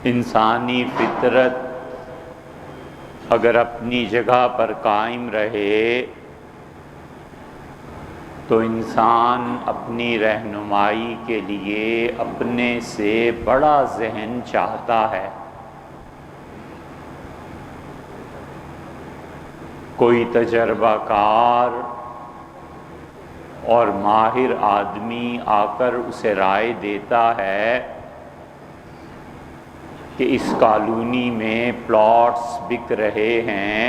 انسانی فطرت اگر اپنی جگہ پر قائم رہے تو انسان اپنی رہنمائی کے لیے اپنے سے بڑا ذہن چاہتا ہے۔ کوئی تجربہ کار اور ماہر آدمی آ کر اسے رائے دیتا ہے کہ اس کالونی میں پلاٹس بک رہے ہیں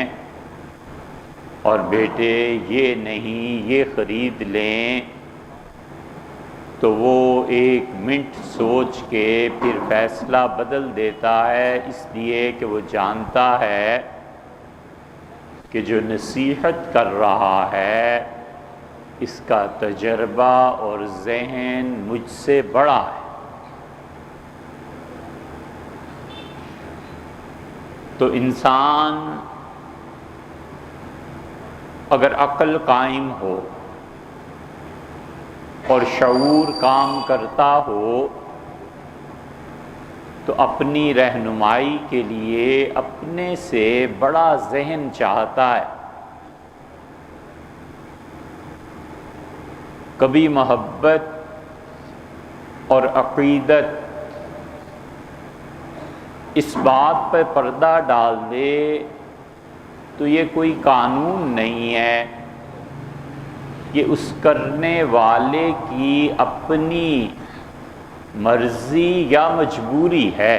اور بیٹے یہ نہیں یہ خرید لیں، تو وہ 1 منٹ سوچ کے پھر فیصلہ بدل دیتا ہے، اس لیے کہ وہ جانتا ہے کہ جو نصیحت کر رہا ہے اس کا تجربہ اور ذہن مجھ سے بڑا ہے۔ تو انسان اگر عقل قائم ہو اور شعور کام کرتا ہو تو اپنی رہنمائی کے لیے اپنے سے بڑا ذہن چاہتا ہے۔ کبھی محبت اور عقیدت اس بات پر پردہ ڈال دے تو یہ کوئی قانون نہیں ہے، یہ اس کرنے والے کی اپنی مرضی یا مجبوری ہے۔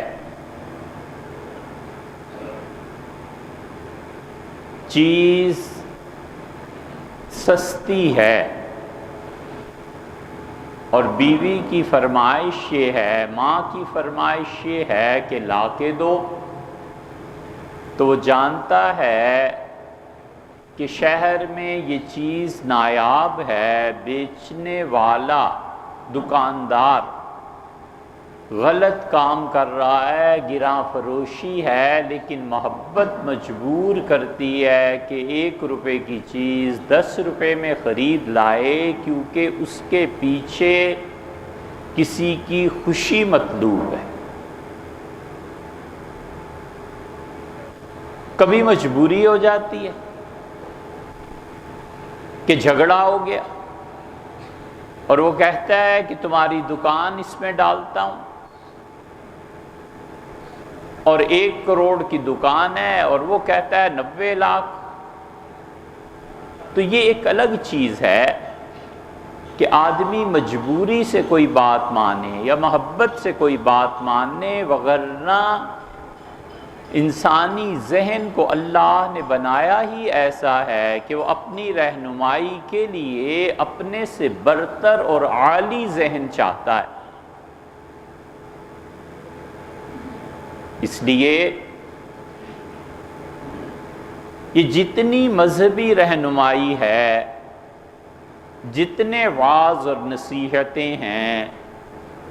چیز سستی ہے اور بیوی کی فرمائش یہ ہے، ماں کی فرمائش یہ ہے کہ لا کے دو، تو وہ جانتا ہے کہ شہر میں یہ چیز نایاب ہے، بیچنے والا دکاندار غلط کام کر رہا ہے، گراں فروشی ہے، لیکن محبت مجبور کرتی ہے کہ 1 روپے کی چیز 10 روپے میں خرید لائے، کیونکہ اس کے پیچھے کسی کی خوشی مطلوب ہے۔ کبھی مجبوری ہو جاتی ہے کہ جھگڑا ہو گیا اور وہ کہتا ہے کہ تمہاری دکان اس میں ڈالتا ہوں، اور 1 کروڑ کی دکان ہے اور وہ کہتا ہے 90 لاکھ۔ تو یہ ایک الگ چیز ہے کہ آدمی مجبوری سے کوئی بات مانے یا محبت سے کوئی بات مانے، وگرنہ انسانی ذہن کو اللہ نے بنایا ہی ایسا ہے کہ وہ اپنی رہنمائی کے لیے اپنے سے برتر اور عالی ذہن چاہتا ہے۔ اس لیے یہ جتنی مذہبی رہنمائی ہے، جتنے وعظ اور نصیحتیں ہیں،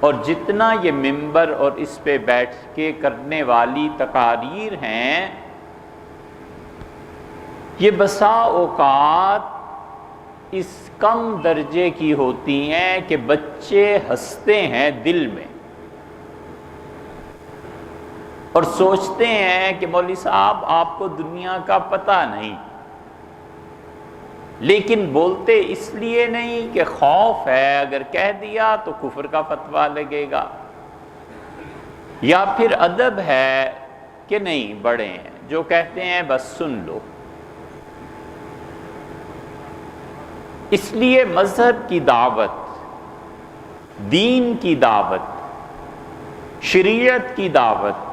اور جتنا یہ ممبر اور اس پہ بیٹھ کے کرنے والی تقاریر ہیں، یہ بسا اوقات اس کم درجے کی ہوتی ہیں کہ بچے ہنستے ہیں دل میں اور سوچتے ہیں کہ مولوی صاحب آپ کو دنیا کا پتہ نہیں، لیکن بولتے اس لیے نہیں کہ خوف ہے اگر کہہ دیا تو کفر کا فتویٰ لگے گا، یا پھر ادب ہے کہ نہیں بڑے ہیں جو کہتے ہیں بس سن لو۔ اس لیے مذہب کی دعوت، دین کی دعوت، شریعت کی دعوت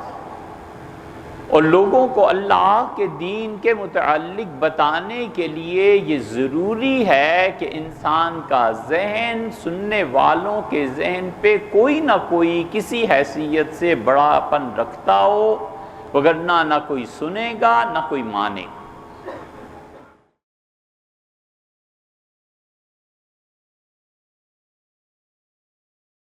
اور لوگوں کو اللہ کے دین کے متعلق بتانے کے لیے یہ ضروری ہے کہ انسان کا ذہن سننے والوں کے ذہن پہ کوئی نہ کوئی کسی حیثیت سے بڑاپن رکھتا ہو، وگرنہ نہ کوئی سنے گا نہ کوئی مانے گا۔